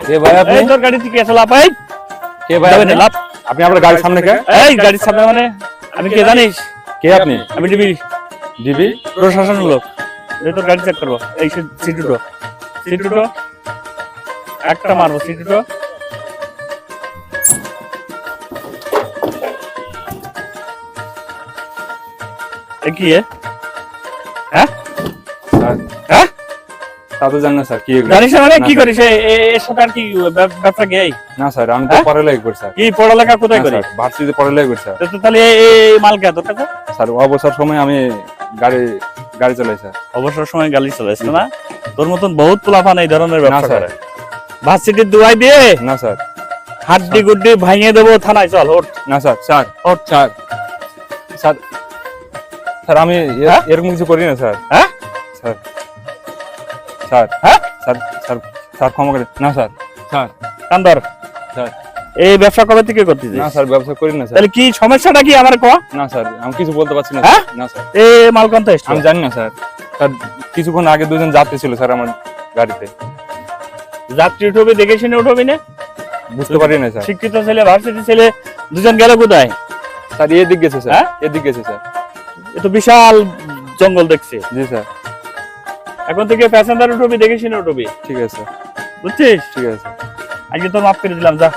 কে ভাই আপনি? এই তোর গাড়িতে কে চালা ভাই? কে ভাই আপনি? আপনি আমার গাড়ির সামনে কে? এই গাড়ির সামনে মানে আমি কে জানিস? কে আপনি? আমি ডিবি ডিবি প্রশাসনের লোক। এই তোর গাড়ি চেক করবো। এই সিটুটো একটা মারবো সিটুটো। কি হ্যাঁ হ্যাঁ তা তো জানেন না স্যার কি এগুলো? জানিস না মানে না কি স্যার। করিস এর সাথে আর কি ব্যবসা গেই? না স্যার আমি তো হ্যাঁ? পড়ালেখা করি স্যার। কি পড়ালেখা কোথায় করিস? ভার্সিটিতে পড়ালেখা করি স্যার। তো তাহলে এই মাল কে তোর কাছে? স্যার অবসর সময় আমি গাড়ি চালাই স্যার। অবসর সময় গালি চালাইছ না? তোর মতন বহুত পোলাপান এই ধরনের না ব্যবসা স্যার। করে। ভার্সিটির দুয়াই দিয়ে না স্যার। হাড্ডি গুড্ডি ভাঙিয়ে দেবো থানায় চল ওঠ। না স্যার। স্যার ওঠ। স্যার স্যার স্যার আমি হ্যাঁ? এরকম কিছু করি না স্যার। হ্যাঁ স্যার স্যার হ্যাঁ স্যার স্যার স্যার ক্ষমা করে না স্যার। স্যার কান্দর স্যার এই ব্যবসা কবে থেকে করতেছিস? না স্যার ব্যবসা করি না স্যার। তাহলে কি সমস্যাটা কি আমার কো? না স্যার আমি কিছু বলতে পারছি না হ্যাঁ? স্যার। না স্যার এই মাল কোনটা এসছে? আমি জানি না স্যার। স্যার কিছুক্ষণ আগে দুজন যাত্রী ছিল স্যার আমার গাড়িতে। যাত্রী উঠবি দেখে শুনে উঠবি না? বুঝতে পারি না স্যার। শিক্ষিত ছেলে ভার্সিটি ছেলে দুজন গেল কোথায়? স্যার এদিক গেছে স্যার। হ্যাঁ? এদিক গেছে স্যার। এ তো বিশাল জঙ্গল দেখছি। জি স্যার এখন থেকে প্যাসেঞ্জার উঠবি দেখে শুনে উঠবি, ঠিক আছে স্যার। বুঝছিস? ঠিক আছে স্যার। আজকে তো মাফ করে দিলাম, যা।